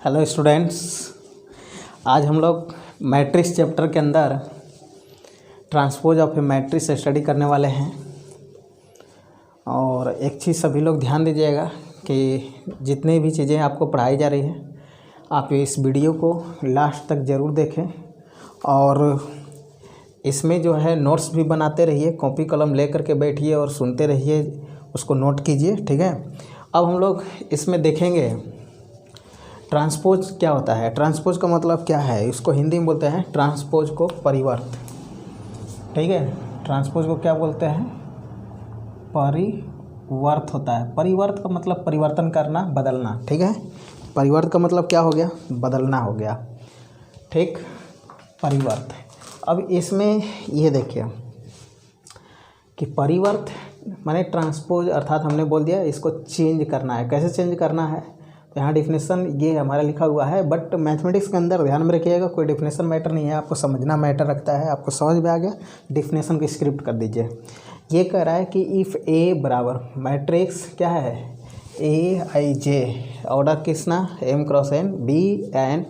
Hello students, आज हम लोग मैट्रिक्स चैप्टर के अंदर transpose of A matrix study करने वाले हैं। और एक चीज़ सभी लोग ध्यान दीजिएगा कि जितनी भी चीज़ें आपको पढ़ाई जा रही है आप इस वीडियो को लास्ट तक ज़रूर देखें और इसमें जो है नोट्स भी बनाते रहिए, कॉपी कलम ले करके बैठिए और सुनते रहिए, उसको नोट कीजिए। ठीक है। अब हम लोग इसमें देखेंगे ट्रांसपोज क्या होता है। ट्रांसपोज का मतलब क्या है, इसको हिंदी में बोलते हैं ट्रांसपोज को परिवर्त। ठीक है, ट्रांसपोज को क्या बोलते हैं, परिवर्त होता है। परिवर्त का मतलब परिवर्तन करना, बदलना। ठीक है, परिवर्त का मतलब क्या हो गया, बदलना हो गया। ठीक, परिवर्त। अब इसमें ये देखिए कि परिवर्त माने ट्रांसपोज अर्थात हमने बोल दिया इसको चेंज करना है। कैसे चेंज करना है, तो यहाँ डिफिनेशन ये हमारा लिखा हुआ है, बट मैथमेटिक्स के अंदर ध्यान में रखिएगा कोई डिफिनेशन मैटर नहीं है, आपको समझना मैटर रखता है। आपको समझ में आ गया, डिफिनेशन की स्क्रिप्ट कर दीजिए। ये कह रहा है कि इफ़ ए बराबर मैट्रिक्स क्या है, ए आई जे, ऑर्डर किसना, M cross N, B N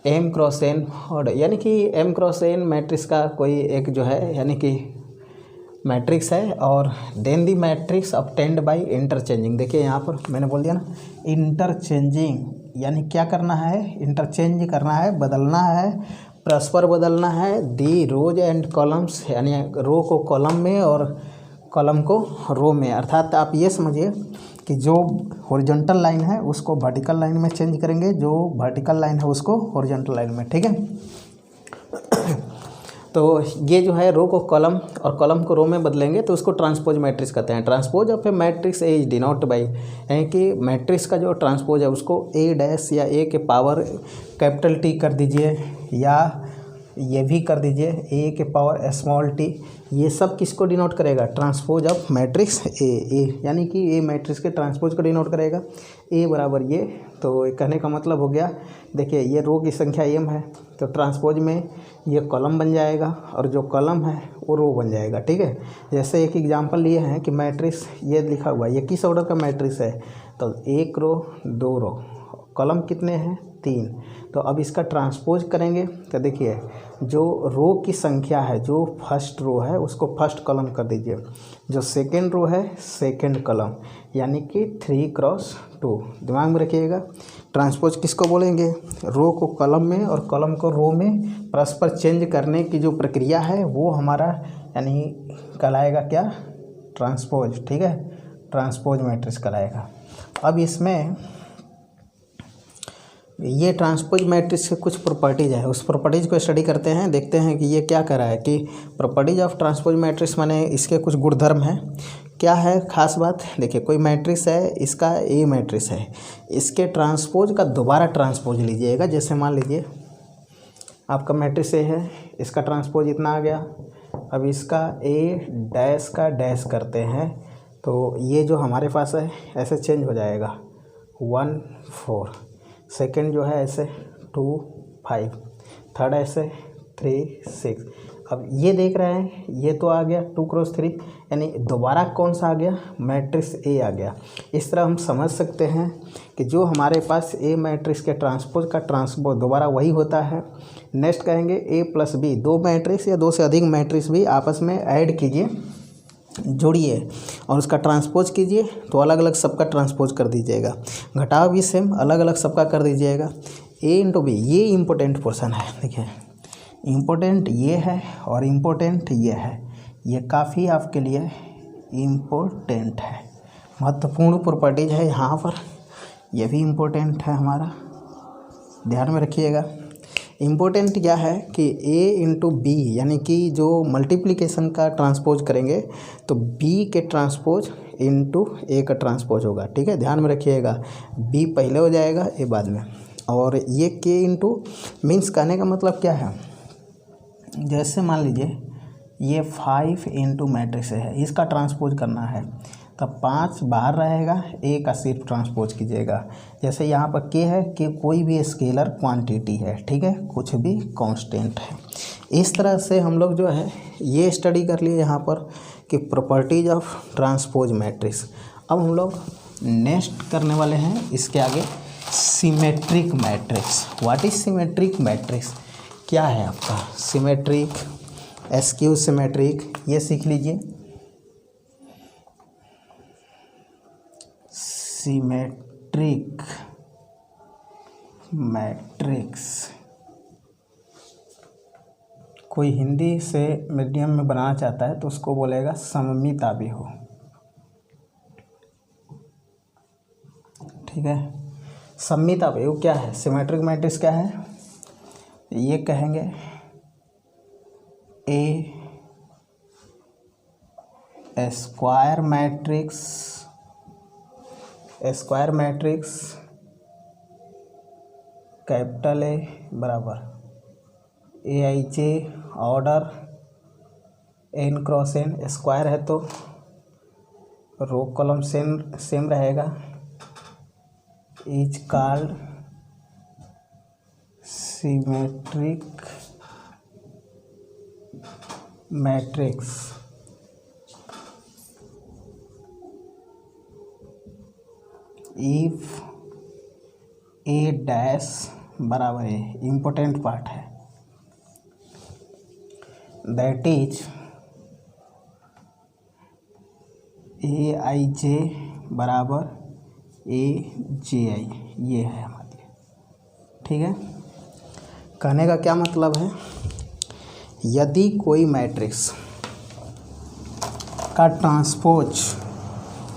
M cross N order, यानी कि एम क्रॉस एन मैट्रिक्स का कोई एक जो है यानी कि मैट्रिक्स है। और then the matrix obtained by interchanging. देखिए यहाँ पर मैंने बोल दिया ना, इंटरचेंजिंग यानी क्या करना है, इंटरचेंज करना है, बदलना है, परस्पर बदलना है। दी रोज एंड कॉलम्स, यानी रो को कॉलम में और कॉलम को रो में। अर्थात आप ये समझिए कि जो हॉरिजॉन्टल लाइन है उसको वर्टिकल लाइन में चेंज करेंगे, जो वर्टिकल लाइन है उसको हॉरिजॉन्टल लाइन में। ठीक है। तो ये जो है रो को कॉलम और कॉलम को रो में बदलेंगे तो उसको ट्रांसपोज मैट्रिक्स कहते हैं। Transpose of A matrix A is denote by, यानी कि मैट्रिक्स का जो ट्रांसपोज है उसको ए डैश या ए के पावर कैपिटल टी कर दीजिए, या ये भी कर दीजिए ए के पावर स्मॉल टी। ये सब किसको डिनोट करेगा, ट्रांसपोज ऑफ मैट्रिक्स ए, यानी कि ए मैट्रिक्स के ट्रांसपोज को डिनोट करेगा। ए बराबर ये, तो कहने का मतलब हो गया, देखिए ये रो की संख्या एम है तो ट्रांसपोज में ये कॉलम बन जाएगा और जो कॉलम है वो रो बन जाएगा। ठीक है, जैसे एक एग्जांपल लिए हैं कि मैट्रिक्स ये लिखा हुआ है, ये किस ऑर्डर का मैट्रिक्स है, तो एक रो दो रो, कॉलम कितने हैं, तीन। तो अब इसका ट्रांसपोज करेंगे तो देखिए जो रो की संख्या है, जो फर्स्ट रो है उसको फर्स्ट कॉलम कर दीजिए, जो सेकेंड रो है सेकेंड कॉलम, यानी कि 3x2। दिमाग में रखिएगा, ट्रांसपोज किसको बोलेंगे, रो को कॉलम में और कॉलम को रो में परस्पर चेंज करने की जो प्रक्रिया है वो हमारा यानी कहलाएगा क्या, ट्रांसपोज। ठीक है, ट्रांसपोज मैट्रिक्स कहलाएगा। अब इसमें ये ट्रांसपोज मैट्रिक्स के कुछ प्रॉपर्टीज़ है, उस प्रॉपर्टीज़ को स्टडी करते हैं, देखते हैं कि ये क्या कह रहा है कि प्रॉपर्टीज ऑफ ट्रांसपोज मैट्रिक्स माने इसके कुछ गुणधर्म हैं। क्या है खास बात, देखिए कोई मैट्रिक्स है, इसका ए मैट्रिक्स है, इसके ट्रांसपोज का दोबारा ट्रांसपोज लीजिएगा। जैसे मान लीजिए आपका मैट्रिक्स ए है, इसका ट्रांसपोज इतना आ गया, अब इसका ए डैश का डैश करते हैं तो ये जो हमारे पास है ऐसे चेंज हो जाएगा, 1 4, सेकेंड जो है ऐसे 2 5, थर्ड ऐसे 3 6। अब ये देख रहे हैं ये तो आ गया 2x3, यानी दोबारा कौन सा आ गया, मैट्रिक्स ए आ गया। इस तरह हम समझ सकते हैं कि जो हमारे पास ए मैट्रिक्स के ट्रांसपोज का ट्रांसपोज दोबारा वही होता है। नेक्स्ट कहेंगे ए प्लस बी, दो मैट्रिक्स या दो से अधिक मैट्रिक्स भी आपस में ऐड कीजिए, जोड़िए और उसका ट्रांसपोज कीजिए, तो अलग अलग सबका ट्रांसपोज कर दीजिएगा। घटाव भी सेम अलग अलग सबका कर दीजिएगा। ए इंटू बी, ये इम्पोर्टेंट पोर्शन है। देखिए इम्पोर्टेंट ये है और इम्पोर्टेंट ये है, ये काफ़ी आपके लिए इम्पोर्टेंट है, महत्वपूर्ण प्रॉपर्टीज है यहाँ पर। ये भी इम्पोर्टेंट है हमारा, ध्यान में रखिएगा। इम्पोर्टेंट क्या है कि ए इंटू बी, यानी कि जो मल्टीप्लिकेशन का ट्रांसपोज करेंगे तो बी के ट्रांसपोज इंटू ए का ट्रांसपोज होगा। ठीक है, ध्यान में रखिएगा, बी पहले हो जाएगा ए बाद में। और ये के इंटू मीन्स कहने का मतलब क्या है, जैसे मान लीजिए ये 5 इंटू मैट्रिक्स है, इसका ट्रांसपोज करना है तब 5 बाहर रहेगा, ए का सिर्फ ट्रांसपोज कीजिएगा। जैसे यहाँ पर के है कि कोई भी स्केलर क्वांटिटी है, ठीक है, कुछ भी कांस्टेंट है। इस तरह से हम लोग जो है ये स्टडी कर लिए यहाँ पर कि प्रॉपर्टीज ऑफ ट्रांसपोज मैट्रिक्स। अब हम लोग नेक्स्ट करने वाले हैं इसके आगे symmetric matrix. What is symmetric matrix? क्या है आपका सिमेट्रिक, एसक्यू सिमेट्रिक, ये सीख लीजिए। सिमेट्रिक मैट्रिक्स कोई हिंदी से मीडियम में बनाना चाहता है तो उसको बोलेगा सममित आव्यूह। ठीक है, सममित आव्यूह क्या है? सिमेट्रिक मैट्रिक्स क्या है? ये कहेंगे A square matrix, square matrix capital A बराबर AIJ order n cross n, square है तो रो कॉलम सेम रहेगा, is called symmetric matrix. If A dash बराबर है, इम्पोर्टेंट पार्ट है, दैट इज AIJ बराबर AJI, ये है हमारे लिए। ठीक है, कहने का क्या मतलब है? यदि कोई मैट्रिक्स का ट्रांसपोज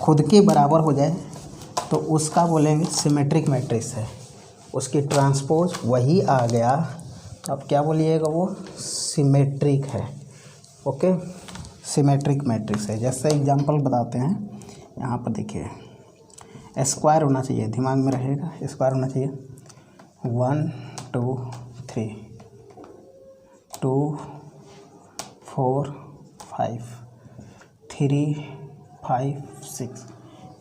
खुद के बराबर हो जाए तो उसका बोलेंगे सिमेट्रिक मैट्रिक्स है। उसकी ट्रांसपोज वही आ गया, अब क्या बोलिएगा? वो सिमेट्रिक है। ओके, सिमेट्रिक मैट्रिक्स है। जैसे एग्जांपल बताते हैं, यहाँ पर देखिए स्क्वायर होना चाहिए, दिमाग में रहेगा, स्क्वायर होना चाहिए 1 2 3 2 4 5 3 5 6,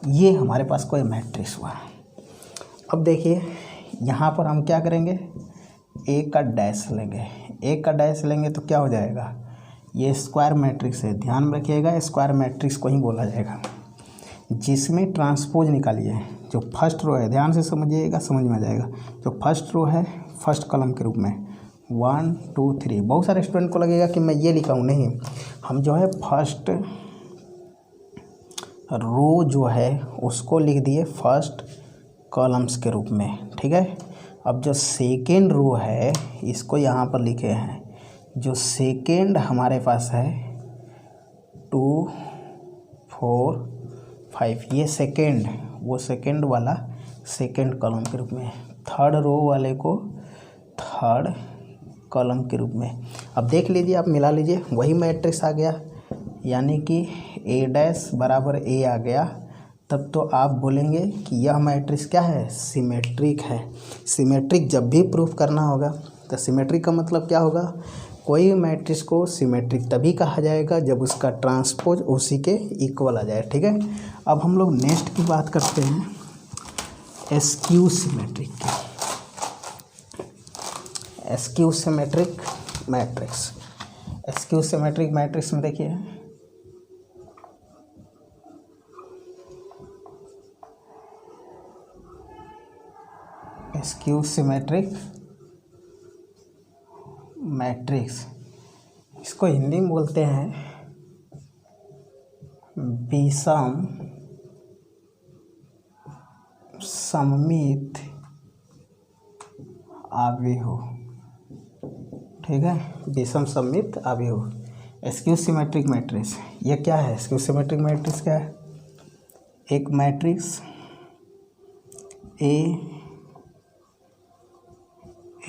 ये हमारे पास कोई मैट्रिक्स हुआ। अब देखिए यहाँ पर हम क्या करेंगे? एक का डैश लेंगे, एक का डैश लेंगे तो क्या हो जाएगा? ये स्क्वायर मैट्रिक्स है, ध्यान में रखिएगा, स्क्वायर मैट्रिक्स को ही बोला जाएगा। जिसमें ट्रांसपोज निकालिए, जो फर्स्ट रो है, ध्यान से समझिएगा, समझ में आ जाएगा। जो फर्स्ट रो है फर्स्ट कॉलम के रूप में 1 2 3, बहुत सारे स्टूडेंट को लगेगा कि मैं ये लिखा हूँ, नहीं, हम जो है फर्स्ट रो जो है उसको लिख दिए फर्स्ट कॉलम्स के रूप में। ठीक है, अब जो सेकेंड रो है इसको यहाँ पर लिखे हैं, जो सेकेंड हमारे पास है 2 4 5, ये सेकेंड, वो सेकेंड वाला सेकेंड कॉलम के रूप में, थर्ड रो वाले को थर्ड कॉलम के रूप में। अब देख लीजिए, आप मिला लीजिए, वही मैट्रिक्स आ गया, यानी कि A डैश बराबर A आ गया। तब तो आप बोलेंगे कि यह मैट्रिक्स क्या है? सिमेट्रिक है। सिमेट्रिक जब भी प्रूफ करना होगा तो सिमेट्रिक का मतलब क्या होगा? कोई मैट्रिक्स को सिमेट्रिक तभी कहा जाएगा जब उसका ट्रांसपोज उसी के इक्वल आ जाए। ठीक है, अब हम लोग नेक्स्ट की बात करते हैं एसक्यू सिमेट्रिक की। SQ symmetric matrix, SQ symmetric matrix में देखिए एसक्यू सिमेट्रिक मैट्रिक्स, इसको हिंदी में बोलते हैं विषम सममित आव्यूह। ठीक है, विषम सममित आव्यूह, एसक्यू सिमेट्रिक मैट्रिक्स। ये क्या है? एसक्यू सिमेट्रिक मैट्रिक्स क्या है? एक matrix A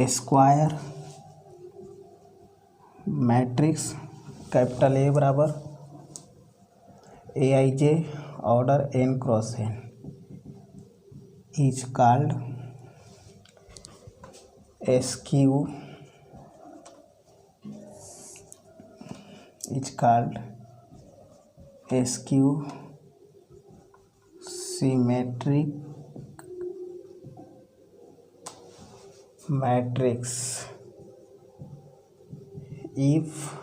square matrix capital A बराबर AIJ order n cross n is called SQ, is called SQ symmetric matrix if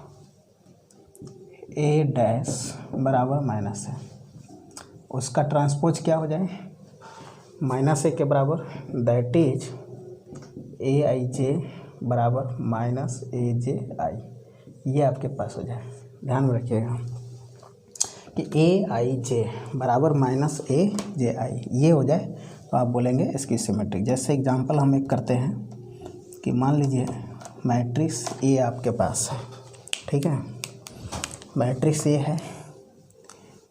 A dash बराबर माइनस है, उसका ट्रांसपोज क्या हो जाए? माइनस ए के बराबर, दैट इज ए आई जे बराबर माइनस ए जे आई, ये आपके पास हो जाए। ध्यान में रखिएगा कि ए आई जे बराबर माइनस ए जे आई ये हो जाए तो आप बोलेंगे इसकी सिमेट्रिक। जैसे एग्जांपल हम एक करते हैं कि मान लीजिए मैट्रिक्स ए आपके पास है, ठीक है, मैट्रिक्स ए है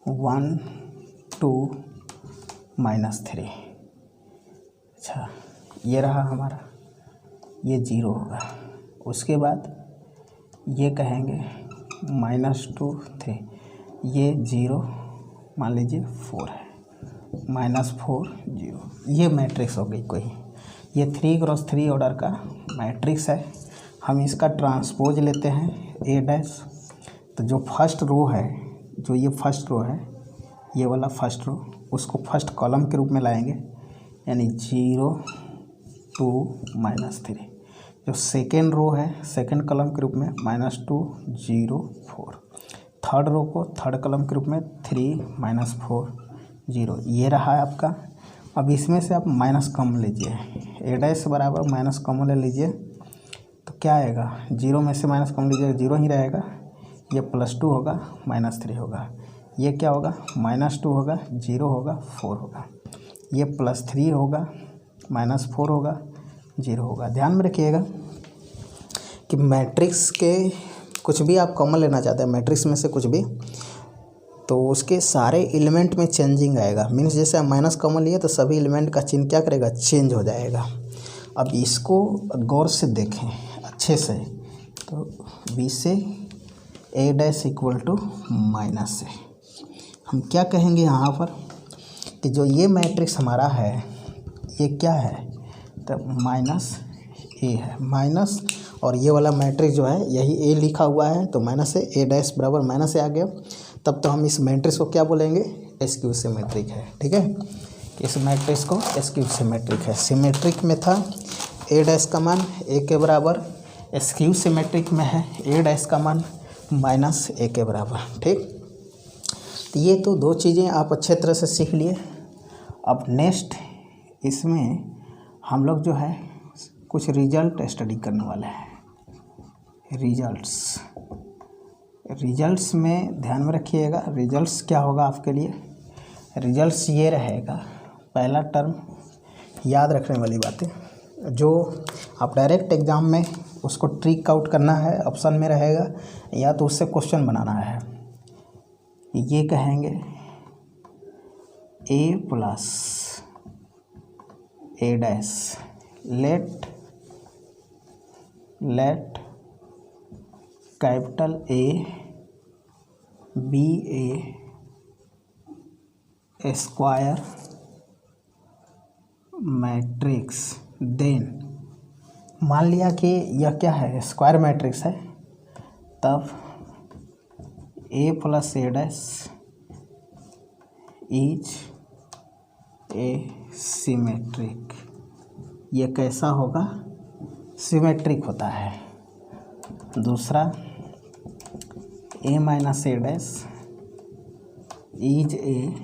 1 2 -3। अच्छा, ये रहा हमारा, ये 0 होगा। उसके बाद ये कहेंगे -2 3, ये 0 मान लीजिए 4 है, -4 0, ये मैट्रिक्स हो गई कोई। ये 3x3 ऑर्डर का मैट्रिक्स है। हम इसका ट्रांसपोज लेते हैं ए डैश, तो जो फर्स्ट रो है, जो ये फर्स्ट रो है, ये वाला फर्स्ट रो, उसको फर्स्ट कॉलम के रूप में लाएंगे, यानी 0 2 -3। जो सेकेंड रो है, सेकेंड कॉलम के रूप में -2 0 4। थर्ड रो को थर्ड कॉलम के रूप में 3 -4 0, ये रहा है आपका। अब इसमें से आप माइनस कॉमन लीजिए, ए डैश बराबर माइनस कॉमन ले लीजिए, तो क्या आएगा, 0 में से माइनस कॉमन लीजिएगा, 0 ही रहेगा। ये +2 होगा, -3 होगा, ये क्या होगा, -2 होगा, 0 होगा, 4 होगा, ये +3 होगा, -4 होगा, 0 होगा। ध्यान में रखिएगा कि मैट्रिक्स के कुछ भी आप कॉमन लेना चाहते हैं, मैट्रिक्स में से कुछ भी, तो उसके सारे एलिमेंट में चेंजिंग आएगा। मीन्स जैसे आप माइनस कॉमन लिए तो सभी एलिमेंट का चिन्ह क्या करेगा, चेंज हो जाएगा। अब इसको गौर से देखें अच्छे से, तो बी से ए डैश इक्वल टू माइनस से हम क्या कहेंगे यहाँ पर कि जो ये मैट्रिक्स हमारा है ये क्या है, तो माइनस ए है, माइनस, और ये वाला मैट्रिक्स जो है यही ए लिखा हुआ है, तो माइनस ए डैश बराबर माइनस ए आ गया। तब तो हम इस मैट्रिक्स को क्या बोलेंगे, एस्क्यू सिमेट्रिक है। ठीक है, इस मैट्रिक्स को एस्क्यू सिमेट्रिक है। सिमेट्रिक में था ए डैश का मान ए के बराबर, एस्क्यू सिमेट्रिक में है ए डैश का मान माइनस ए के बराबर। ठीक, तो ये तो दो चीज़ें आप अच्छे तरह से सीख लिए। अब नेक्स्ट इसमें हम लोग जो है कुछ रिजल्ट स्टडी करने वाले हैं। रिजल्ट्स में ध्यान में रखिएगा, रिजल्ट्स क्या होगा आपके लिए, रिजल्ट्स ये रहेगा, पहला टर्म याद रखने वाली बातें जो आप डायरेक्ट एग्ज़ाम में उसको ट्रिक आउट करना है, ऑप्शन में रहेगा, या तो उससे क्वेश्चन बनाना है। ये कहेंगे A plus A dash let capital A B A square matrix. Then मान लिया कि यह क्या है, स्क्वायर मैट्रिक्स है, तब A plus A dash is a symmetric. ये कैसा होगा, सिमेट्रिक होता है। दूसरा A minus A dash is a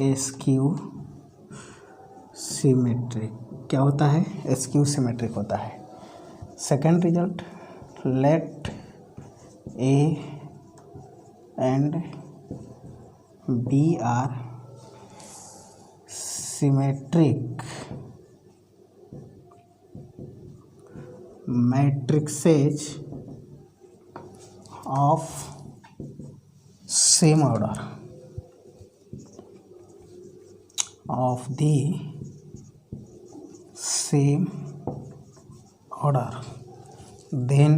skew symmetric. क्या होता है, एस्क्यू सिमेट्रिक होता है। Second result, let A and B are symmetric matrices of same order of the same order, then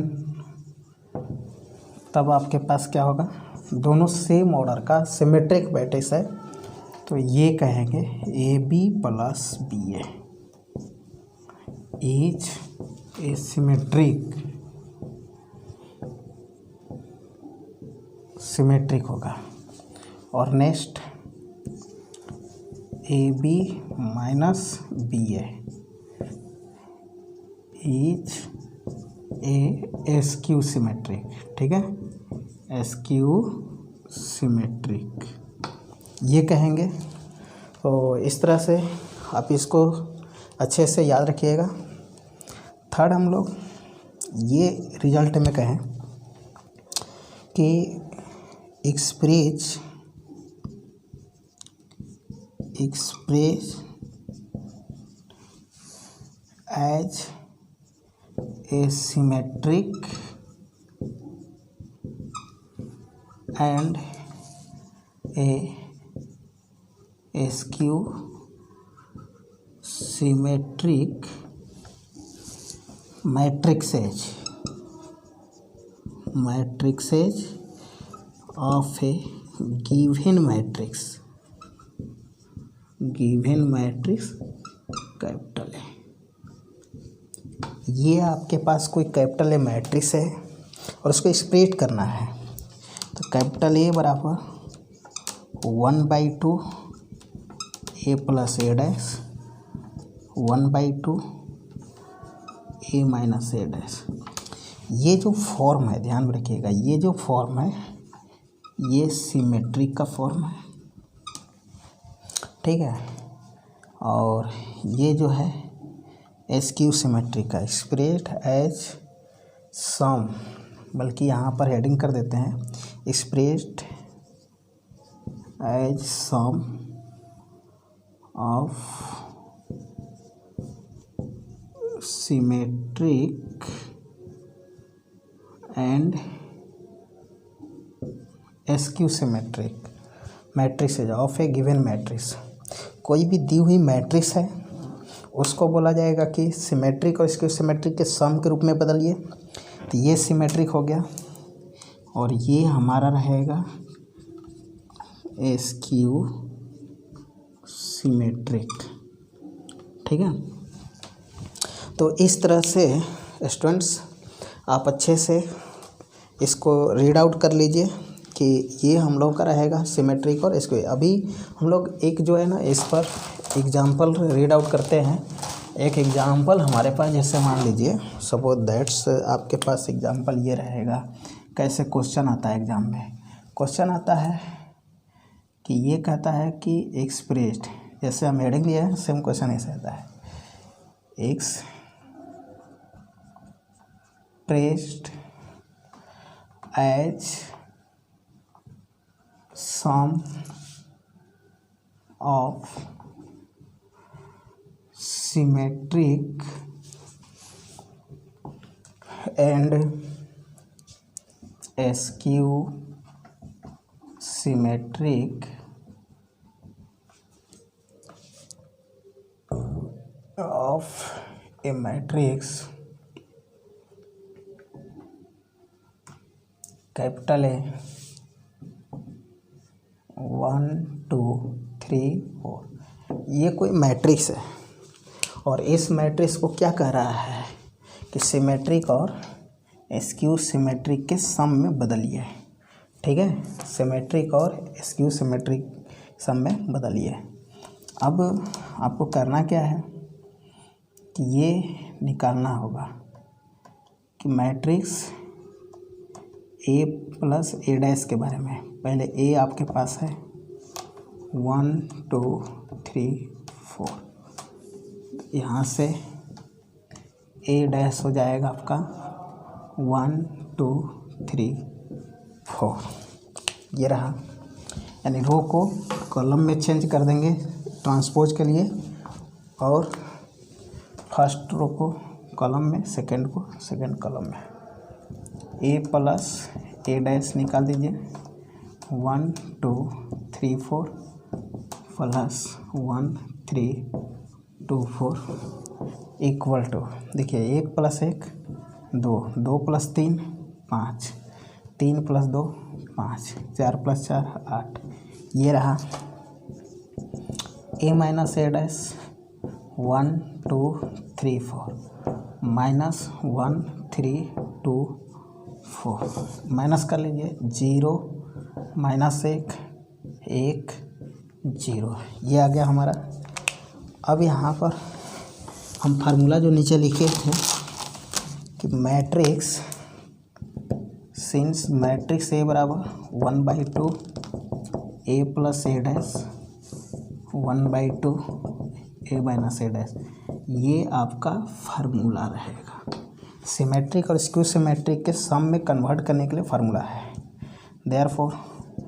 तब आपके पास क्या होगा, दोनों सेम ऑर्डर का सिमेट्रिक मैट्रिक्स है, तो ये कहेंगे A B plus B A is a symmetric होगा। और next A B minus B A is a skew symmetric. ठीक है, एस्क्यू सिमेट्रिक ये कहेंगे। तो इस तरह से आप इसको अच्छे से याद रखिएगा। थर्ड हम लोग ये रिजल्ट में कहें कि express as a symmetric and a skew symmetric matrices of a given matrix capital है। ये आपके पास कोई कैपिटल ए मैट्रिक्स है और उसको स्प्रेड करना है, तो कैपिटल ए बराबर 1/2 A plus A dash 1/2 A minus A dash. ये जो फॉर्म है ध्यान में रखिएगा, ये जो फॉर्म है ये सिमेट्रिक का फॉर्म है, ठीक है। और ये जो है एसक्यू सिमेट्रिक का एक्सप्रेस्ड एज सम, बल्कि यहाँ पर हेडिंग कर देते हैं expressed as sum of symmetric and skew symmetric matrix of a given matrix. कोई भी दी हुई मैट्रिक्स है उसको बोला जाएगा कि सिमेट्रिक और एसक्यू सिमेट्रिक के सम के रूप में बदलिए, तो ये सिमेट्रिक हो गया और ये हमारा रहेगा एसक्यू सिमेट्रिक, ठीक है। तो इस तरह से स्टूडेंट्स आप अच्छे से इसको रीड आउट कर लीजिए कि ये हम लोग का रहेगा सिमेट्रिक और इसको। अभी हम लोग एक जो है ना इस पर एग्जाम्पल रीड आउट करते हैं। एक एग्जाम्पल हमारे पास, जैसे मान लीजिए सपोज दैट्स आपके पास एग्जाम्पल ये रहेगा। कैसे क्वेश्चन आता है एग्ज़ाम में, क्वेश्चन आता है कि ये कहता है कि एक्सप्रेस्ड, जैसे हम हेडिंग लिए हैं सेम क्वेश्चन ऐसे आता है, expressed as sum of symmetric and skew symmetric of a matrix capital A 1 2 3 4। ये कोई मैट्रिक्स है और इस मैट्रिक्स को क्या कह रहा है कि सिमेट्रिक और एसक्यू सिमेट्रिक के सम में बदलिए, ठीक है। सिमेट्रिक और एसक्यू सिमेट्रिक सम में बदलिए। अब आपको करना क्या है कि ये निकालना होगा कि matrix A plus A dash के बारे में। पहले ए आपके पास है 1 2 3 4, यहाँ से ए डैश हो जाएगा आपका 1 2 3 4, ये रहा। यानी रो को कॉलम में चेंज कर देंगे ट्रांसपोज के लिए, और फर्स्ट रो को कॉलम में, सेकंड को सेकंड कॉलम में। ए प्लस ए डैश निकाल दीजिए 1 2 3 4 प्लस 1 3 2 4 इक्वल टू, देखिए 1 + 1 2, 2 + 3 5, 3 + 2 5, 4 + 4 8। ये रहा ए minus A dash 1 2 3 4 minus 1 3 2 4, minus कर लीजिए 0 -1 1 0, ये आ गया हमारा। अब यहाँ पर हम फार्मूला जो नीचे लिखे थे कि मैट्रिक्स सिंस मैट्रिक्स ए बराबर 1/2 A plus A dash 1/2 a minus a dash, ये आपका फार्मूला रहेगा। सिमेट्रिक और स्क्यू सिमेट्रिक के सम में कन्वर्ट करने के लिए फार्मूला है। देयरफॉर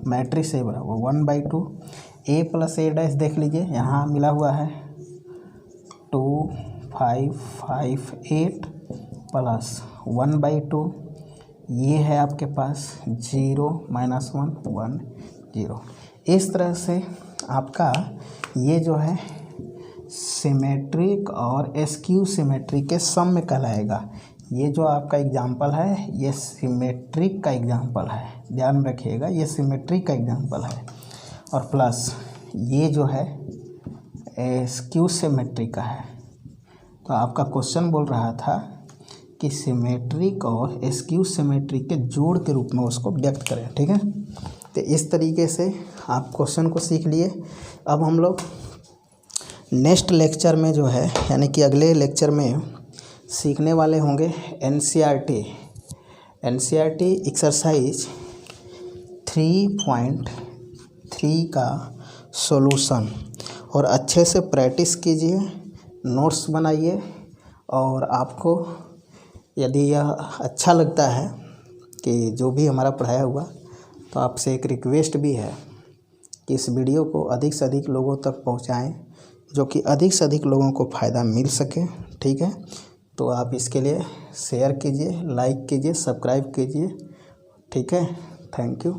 मैट्रिक्स ए बराबर 1/2 a प्लस a डैश, देख लीजिए यहाँ मिला हुआ है 2 5 5 8 प्लस 1/2, ये है आपके पास 0 माइनस 1 1 0। इस तरह से आपका ये जो है सिमेट्रिक और स्क्यू सिमेट्रिक के सम में कहलाएगा। ये जो आपका एग्जाम्पल है ये सिमेट्रिक का एग्जाम्पल है, ध्यान रखिएगा ये सिमेट्रिक का एग्जाम्पल है। और प्लस ये जो है स्क्यू सिमेट्रिक का है। तो आपका क्वेश्चन बोल रहा था कि सिमेट्रिक और स्क्यू सिमेट्रिक के जोड़ के रूप में उसको व्यक्त करें, ठीक है। तो इस तरीके से आप क्वेश्चन को सीख लिए। अब हम लोग नेक्स्ट लेक्चर में जो है यानी कि अगले लेक्चर में सीखने वाले होंगे एनसीईआरटी एक्सरसाइज 3.3 का सॉल्यूशन। और अच्छे से प्रैक्टिस कीजिए, नोट्स बनाइए। और आपको यदि यह अच्छा लगता है कि जो भी हमारा पढ़ाया हुआ, तो आपसे एक रिक्वेस्ट भी है कि इस वीडियो को अधिक से अधिक लोगों तक पहुंचाएं, जो कि अधिक से अधिक लोगों को फ़ायदा मिल सके, ठीक है। तो आप इसके लिए शेयर कीजिए, लाइक कीजिए, सब्सक्राइब कीजिए, ठीक है। Thank you.